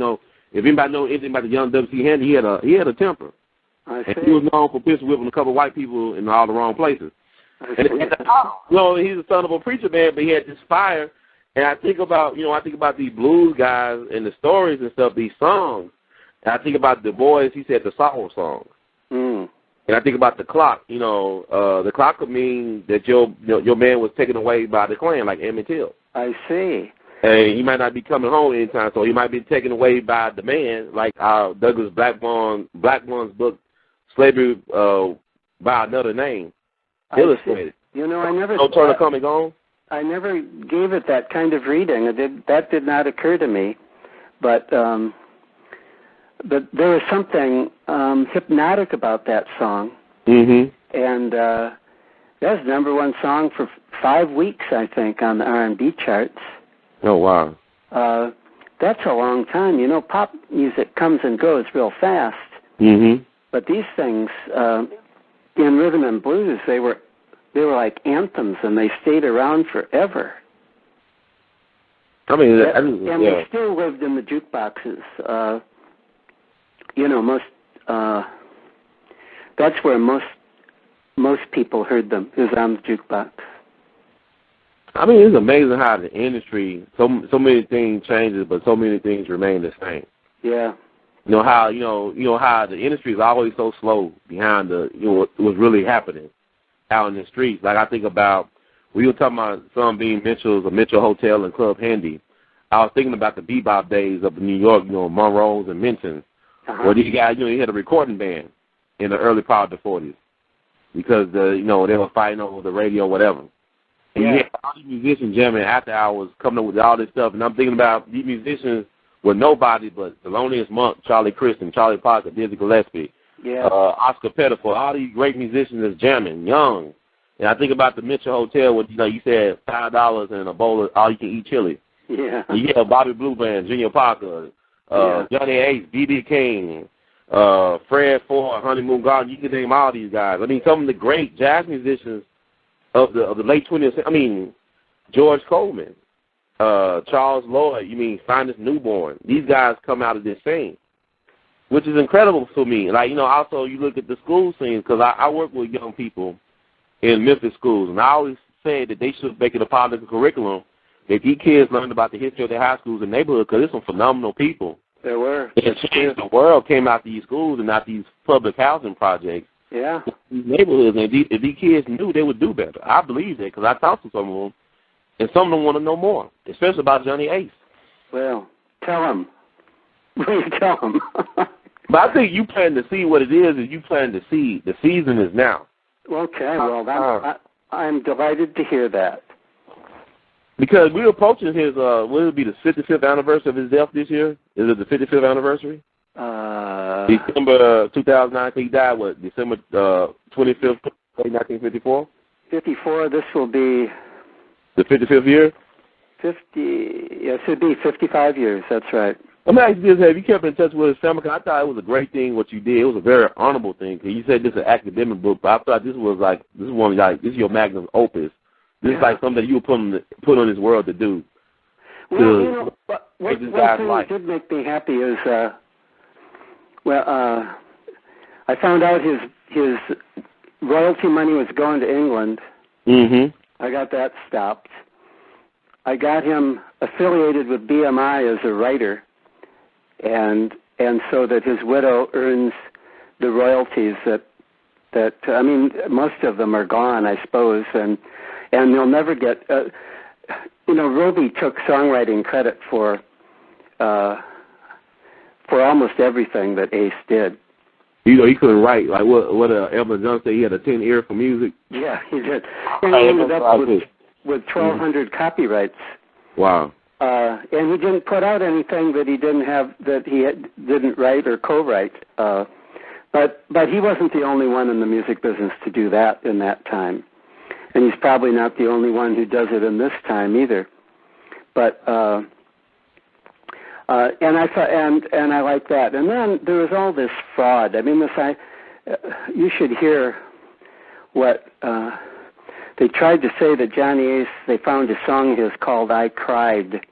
if anybody knows anything about the young W.C. Handy, he had a temper. I see. And he was known for pistol whipping a couple of white people in all the wrong places. And he's the son of a preacher man, but he had this fire. And I think about, these blues guys and the stories and stuff, these songs. And I think about the boys, he said, the sorrow songs. And I think about The Clock. The clock could mean that your man was taken away by the Klan, like Emmett Till. I see. And he might not be coming home anytime, so he might be taken away by the man, like Douglas Blackburn's book, Slavery by Another Name, illustrated. I never. No Turner Coming Home. I never gave it that kind of reading. That did not occur to me, but there was something hypnotic about that song. And that's the #1 song for 5 weeks, I think, on the R&B charts. Oh, wow. That's a long time. Pop music comes and goes real fast. But these things, in rhythm and blues, they were like anthems, and they stayed around forever. I mean, and we still lived in the jukeboxes. You know, that's where most people heard them, is on the jukebox. I mean, it's amazing how the industry, so many things changes, but so many things remain the same. Yeah. You know how how the industry is always so slow behind what's really happening out in the streets. Like I think about, we were talking about some being Mitchell's, or Mitchell Hotel and Club Handy. I was thinking about the bebop days of New York, Monroe's and Minton's, where these guys, you had a recording band in the early part of the 40s because they were fighting over the radio or whatever. And you had all these musicians jamming after hours, coming up with all this stuff. And I'm thinking about these musicians were nobody but Thelonious Monk, Charlie Christian, Charlie Parker, Dizzy Gillespie, Oscar Pettiford, all these great musicians that's jamming, young. And I think about the Mitchell Hotel where, you said $5 and a bowl of all-you-can-eat chili. Yeah. And you had Bobby Blue Band, Junior Parker, Johnny Ace, B.B. King, Fred Ford, Honeymoon Garden. You can name all these guys. I mean, some of the great jazz musicians of the late 20th century. I mean, George Coleman, Charles Lloyd, Finest Newborn. These guys come out of this scene, which is incredible for me. Like, also you look at the school scene, because I work with young people in Memphis schools, and I always say that they should make it a part of the curriculum that these kids learned about the history of their high schools and neighborhoods, because there's some phenomenal people. There were. And changed the world came out these schools and not these public housing projects. Yeah. These neighborhoods, and if these kids knew, they would do better. I believe that because I talked to some of them, and some of them want to know more, especially about Johnny Ace. Well, tell them. Tell them. But I think you plan to see what it is, and you plan to see the season is now. Okay, well, I'm delighted to hear that. Because we're approaching his, will it be the 55th anniversary of his death this year? Is it the 55th anniversary? December 2009, he died, December 25th, 1954? 54, this will be... The 55th year? 50, yes, it'd be 55 years, that's right. Let me ask you this, have you kept in touch with his family? Because I thought it was a great thing what you did. It was a very honorable thing. Because you said this is an academic book, but I thought this is your magnum opus. This is like something that you were put on this world to do. Well, one thing that did make me happy is, I found out his royalty money was going to England. Mm-hmm. I got that stopped. I got him affiliated with BMI as a writer, and so that his widow earns the royalties that I mean, most of them are gone, I suppose, and they'll never get. Roby took songwriting credit for almost everything that Ace did. He couldn't write. Like what Elvin Jones said, he had a 10 ear for music. Yeah, he did. And he ended up with 1,200 copyrights. Wow. And he didn't put out anything that he didn't have, that he didn't write or co-write. But he wasn't the only one in the music business to do that in that time. And he's probably not the only one who does it in this time either. But and I thought, and I like that. And then there was all this fraud. I mean, you should hear what they tried to say that Johnny Ace. They found a song of his called "I Cried,"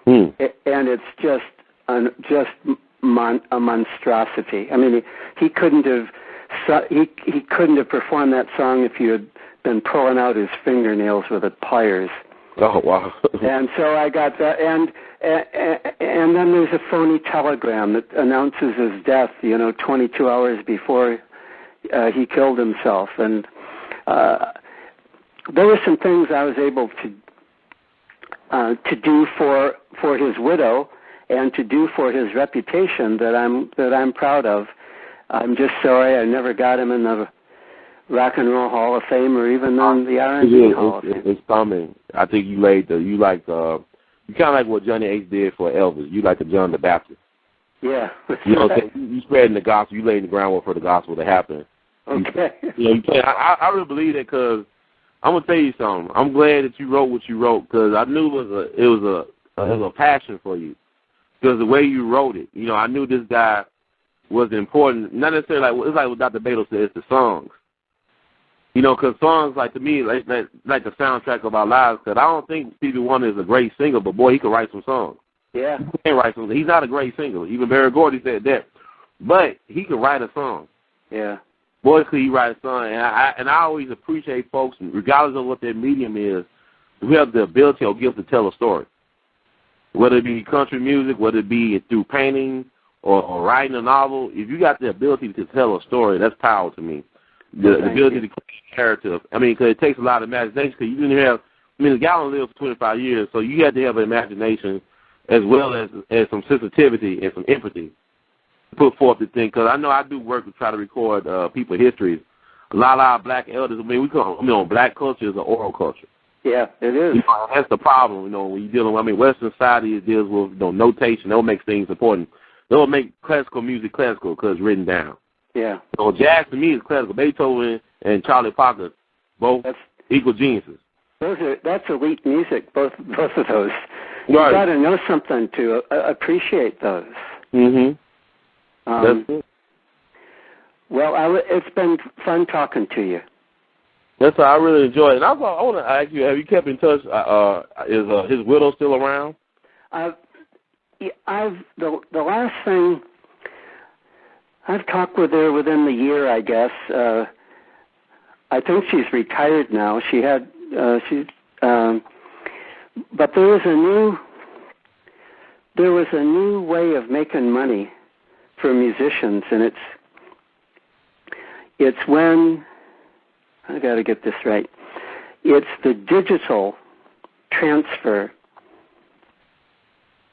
and it's just a monstrosity. I mean, he couldn't have performed that song if you had been pulling out his fingernails with pliers. Oh, wow. And so I got that, and then there's a phony telegram that announces his death, 22 hours before he killed himself. And there were some things I was able to do for his widow and to do for his reputation that I'm proud of. I'm just sorry I never got him in the Rock and Roll Hall of Fame or even on the R&B Hall of Fame. It's coming. I think you kind of like what Johnny Ace did for Elvis. You like the John the Baptist. Yeah. You spreading the gospel. You laid the groundwork for the gospel to happen. Okay. I really believe that because I'm gonna tell you something. I'm glad that you wrote what you wrote because I knew it was a passion for you because the way you wrote it. I knew this guy was important. Not necessarily it's like what Dr. Beto said. It's the songs. You know, because songs, like, to me, like the soundtrack of our lives, because I don't think Stevie Wonder is a great singer, but, boy, he can write some songs. Yeah. He can write some. He's not a great singer. Even Barry Gordy said that. But he can write a song. Yeah. Boy, could he write a song. And I always appreciate folks, regardless of what their medium is, who have the ability or gift to tell a story. Whether it be country music, whether it be through painting or writing a novel, if you got the ability to tell a story, that's power to me. The ability to create character. I mean, because it takes a lot of imagination. Because you didn't have, I mean, the guy only lived for 25 years, so you had to have an imagination as well as some sensitivity and some empathy to put forth the thing. Because I know I do work to try to record people's histories. A lot of our black elders, I mean, black culture is an oral culture. Yeah, it is. You know, that's the problem, you know, when you're dealing with, I mean, Western society deals with, you know, notation. They'll make things important. They'll make classical music classical because it's written down. Yeah. So jazz to me is classical. Beethoven and Charlie Parker, both equal geniuses. That's elite music, both of those. Right. You got to know something to appreciate those. Mm-hmm. That's it. Well, it's been fun talking to you. That's what I really enjoyed. And I want to ask you, have you kept in touch? Is his widow still around? The last thing, I've talked with her within the year, I guess. I think she's retired now. But there was a new way of making money for musicians, and it's when, I got to get this right, it's the digital transfer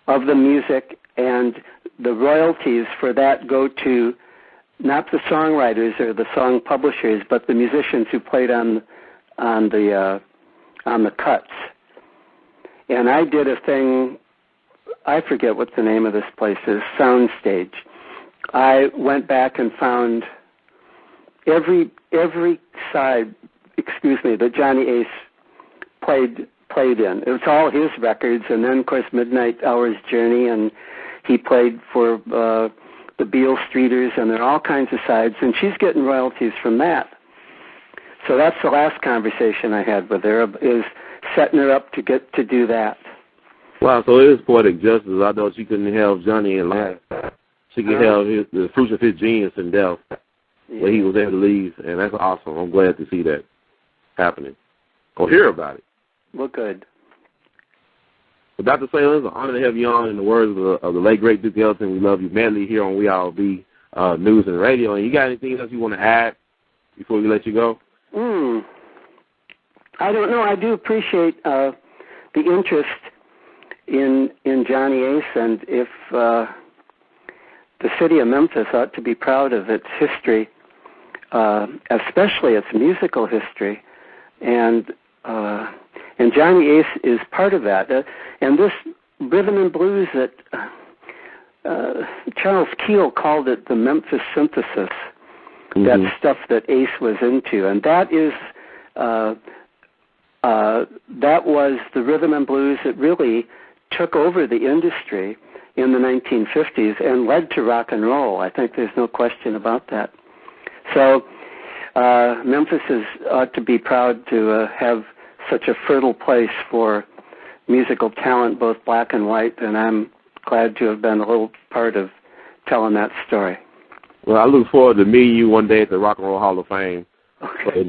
of the music, and the royalties for that go to not the songwriters or the song publishers, but the musicians who played on the cuts. And I did a thing, I forget what the name of this place is, Soundstage. I went back and found every side, that Johnny Ace played in. It was all his records, and then, of course, Midnight Hour's Journey, and he played for the Beale Streeters, and there are all kinds of sides, and she's getting royalties from that. So that's the last conversation I had with her, is setting her up to get to do that. Wow, so it is poetic justice. I know she couldn't have Johnny in life. She could have the fruits of his genius in death, where he was able to leave, and that's awesome. I'm glad to see that happening or hear about it. Well, good. But Dr. Salem, it's an honor to have you on. In the words of the late, great Duke Ellington, we love you madly here on We All Be News and Radio. And you got anything else you want to add before we let you go? I don't know. I do appreciate the interest in Johnny Ace, and if the city of Memphis ought to be proud of its history, especially its musical history, and Johnny Ace is part of that. And this rhythm and blues that Charles Keel called it the Memphis synthesis, that stuff that Ace was into, and that is that was the rhythm and blues that really took over the industry in the 1950s and led to rock and roll. I think there's no question about that. So Memphis ought to be proud to have such a fertile place for musical talent, both black and white, and I'm glad to have been a little part of telling that story. Well, I look forward to meeting you one day at the Rock and Roll Hall of Fame. Okay.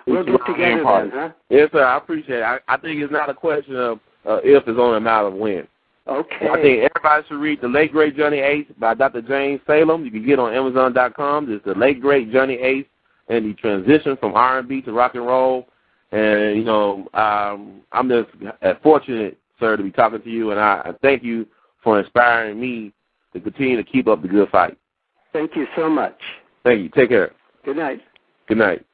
We'll get together then, huh? Yes, sir. I appreciate it. I think it's not a question of if, it's only a matter of when. Okay. I think everybody should read The Late Great Johnny Ace by Dr. James Salem. You can get it on Amazon.com. It's The Late Great Johnny Ace and the transition from R&B to rock and roll. And, you know, I'm just fortunate, sir, to be talking to you, and I thank you for inspiring me to continue to keep up the good fight. Thank you so much. Thank you. Take care. Good night. Good night.